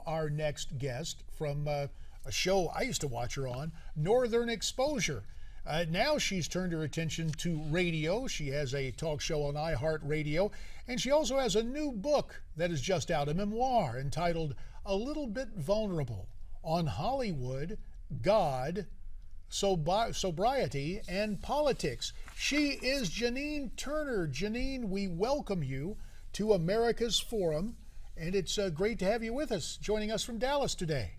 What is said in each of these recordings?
Our next guest from a show I used to watch her on, Northern Exposure. Now she's turned her attention to radio. She has a talk show on iHeartRadio, and she also has a new book that is just out, a memoir entitled A Little Bit Vulnerable on Hollywood, God, Sobriety, and Politics. She is Janine Turner. Janine, we welcome you to America's Forum. And it's great to have you with us, joining us from Dallas today.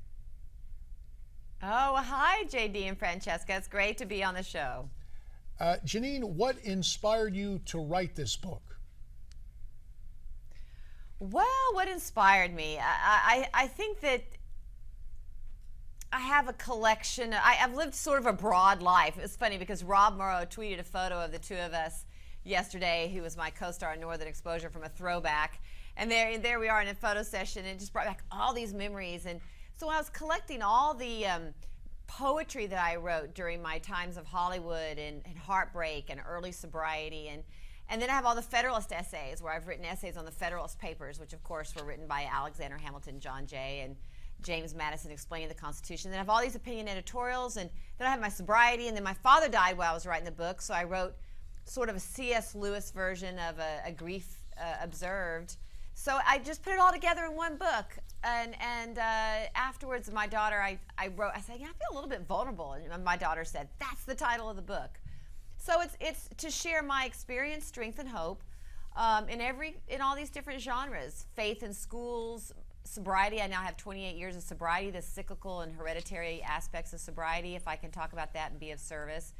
Oh, hi, JD and Francesca. It's great to be on the show. Janine, what inspired you to write this book? Well, what inspired me? I think that I have a collection. I've lived sort of a broad life. It's funny because Rob Morrow tweeted a photo of the two of us yesterday, who was my co-star in Northern Exposure, from a throwback. And there we are in a photo session, and it just brought back all these memories. And so I was collecting all the poetry that I wrote during my times of Hollywood and heartbreak and early sobriety. And then I have all the Federalist essays, where I've written essays on the Federalist Papers, which of course were written by Alexander Hamilton, John Jay, and James Madison, explaining the Constitution. Then I have all these opinion editorials, and then I have my sobriety. And then my father died while I was writing the book, so I wrote sort of a C.S. Lewis version of a grief observed. So I just put it all together in one book, and afterwards, my daughter, I said, yeah, I feel a little bit vulnerable, and my daughter said, that's the title of the book. So it's to share my experience, strength, and hope in all these different genres: faith in schools, sobriety. I now have 28 years of sobriety, the cyclical and hereditary aspects of sobriety, if I can talk about that and be of service,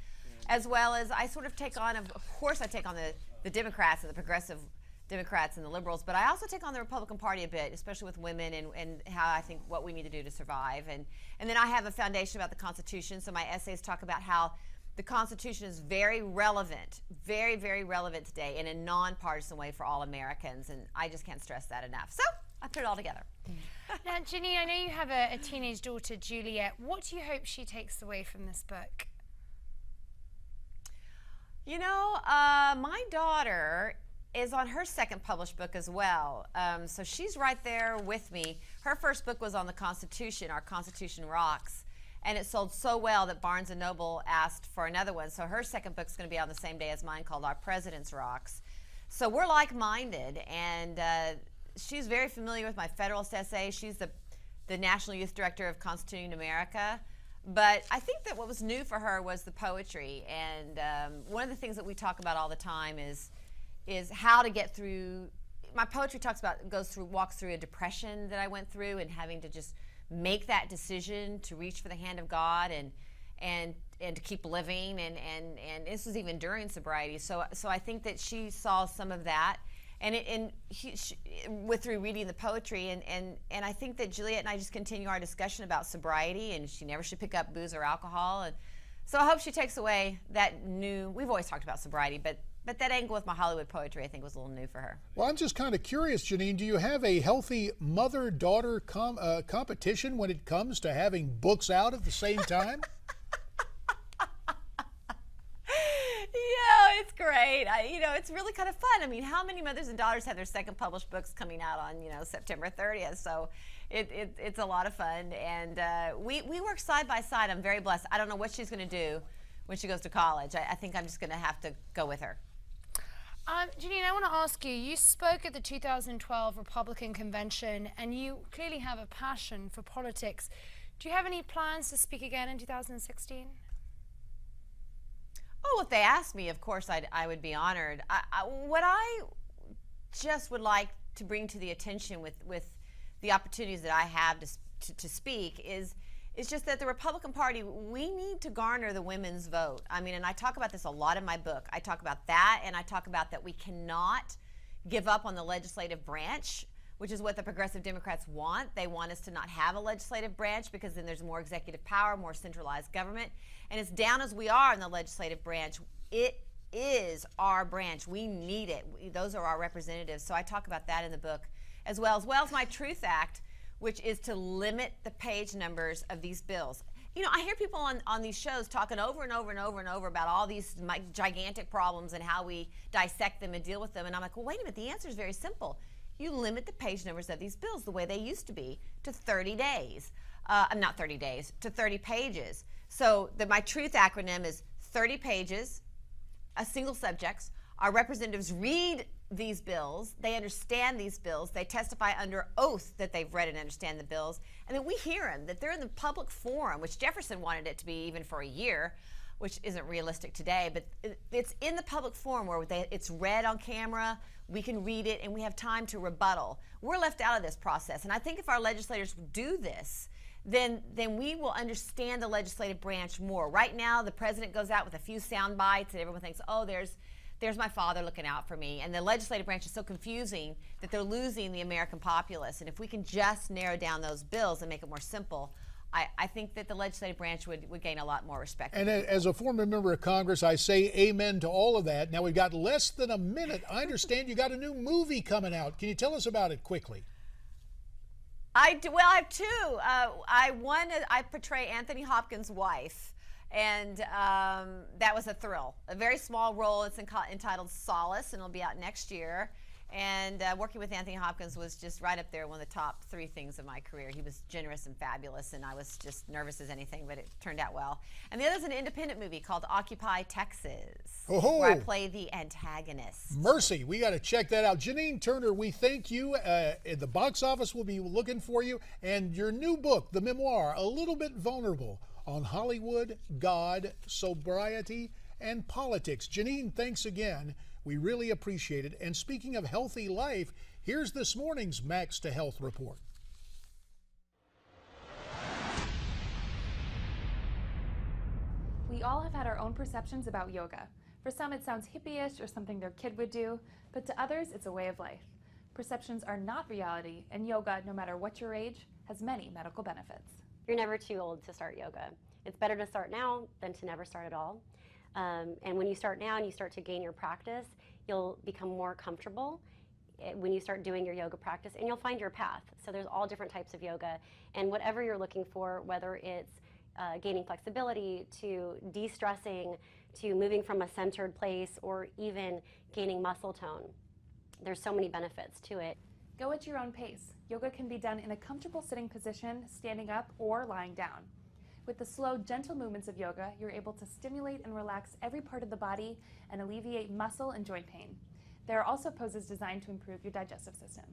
as well as I sort of take on, of course, I take on the Democrats and the progressive Democrats and the liberals, but I also take on the Republican Party a bit, especially with women and how I think what we need to do to survive. And then I have a foundation about the Constitution, so my essays talk about how the Constitution is very relevant, very, very relevant today in a nonpartisan way for all Americans, and I just can't stress that enough. So I put it all together. Now, Janine, I know you have a teenage daughter, Juliet. What do you hope she takes away from this book? You know, my daughter is on her second published book as well. So she's right there with me. Her first book was on the Constitution, Our Constitution Rocks, and it sold so well that Barnes & Noble asked for another one. So her second book's going to be on the same day as mine, called Our President's Rocks. So we're like-minded, and she's very familiar with my Federalist essay. She's the National Youth Director of Constituting America. But I think that what was new for her was the poetry. And one of the things that we talk about all the time is how to get through. My poetry walks through a depression that I went through, and having to just make that decision to reach for the hand of God and to keep living, and this was even during sobriety. So I think that she saw some of that, and through reading the poetry, and I think that Juliet and I just continue our discussion about sobriety, and she never should pick up booze or alcohol, and so I hope she takes away that new. We've always talked about sobriety, but that angle with my Hollywood poetry, I think, was a little new for her. Well, I'm just kind of curious, Janine, do you have a healthy mother-daughter competition when it comes to having books out at the same time? Yeah, it's great. It's really kind of fun. I mean, how many mothers and daughters have their second published books coming out on, September 30th? So it's a lot of fun, and we work side by side. I'm very blessed. I don't know what she's going to do when she goes to college. I think I'm just going to have to go with her. Janine, I want to ask you, you spoke at the 2012 Republican Convention, and you clearly have a passion for politics. Do you have any plans to speak again in 2016? Oh, if they asked me, of course I would be honored. What I just would like to bring to the attention with the opportunities that I have to speak is just that the Republican Party, we need to garner the women's vote. I mean, and I talk about this a lot in my book. I talk about that, and I talk about that we cannot give up on the legislative branch, which is what the progressive Democrats want. They want us to not have a legislative branch, because then there's more executive power, more centralized government. And as down as we are in the legislative branch, it is our branch. We need it. Those are our representatives. So I talk about that in the book, as well as my Truth Act, which is to limit the page numbers of these bills. I hear people on these shows talking over and over and over and over about all these gigantic problems and how we dissect them and deal with them. And I'm like, well, wait a minute. The answer is very simple. you limit the page numbers of these bills the way they used to be to 30 days. Not 30 days, to 30 pages. So my TRUTH acronym is 30 pages, a single subjects. Our representatives read these bills, they understand these bills, they testify under oath that they've read and understand the bills, and then we hear them, that they're in the public forum, which Jefferson wanted it to be even for a year, which isn't realistic today, but it's in the public forum where it's read on camera, we can read it, and we have time to rebuttal. We're left out of this process, and I think if our legislators do this, then we will understand the legislative branch more. Right now, the president goes out with a few sound bites, and everyone thinks, oh, there's my father looking out for me. And the legislative branch is so confusing that they're losing the American populace. And if we can just narrow down those bills and make it more simple, I think that the legislative branch would gain a lot more respect. And as a former member of Congress, I say amen to all of that. Now, we've got less than a minute. I understand you got a new movie coming out. Can you tell us about it quickly? I have two. I portray Anthony Hopkins' wife. And that was a thrill. A very small role. It's entitled Solace, and it'll be out next year. And working with Anthony Hopkins was just right up there, one of the top 3 things of my career. He was generous and fabulous, and I was just nervous as anything, but it turned out well. And the other is an independent movie called Occupy Texas, where I play the antagonist. Mercy, we got to check that out. Janine Turner, we thank you. The box office will be looking for you. And your new book, the memoir, A Little Bit Vulnerable, on Hollywood, God, sobriety, and politics. Janine, thanks again. We really appreciate it. And speaking of healthy life, here's this morning's Max to Health report. We all have had our own perceptions about yoga. For some, it sounds hippie-ish or something their kid would do, but to others, it's a way of life. Perceptions are not reality, and yoga, no matter what your age, has many medical benefits. You're never too old to start yoga. It's better to start now than to never start at all. And when you start now and you start to gain your practice, you'll become more comfortable when you start doing your yoga practice, and you'll find your path. So there's all different types of yoga, and whatever you're looking for, whether it's gaining flexibility, to de-stressing, to moving from a centered place, or even gaining muscle tone. There's so many benefits to it. Go at your own pace. Yoga can be done in a comfortable sitting position, standing up, or lying down. With the slow, gentle movements of yoga, you're able to stimulate and relax every part of the body and alleviate muscle and joint pain. There are also poses designed to improve your digestive system.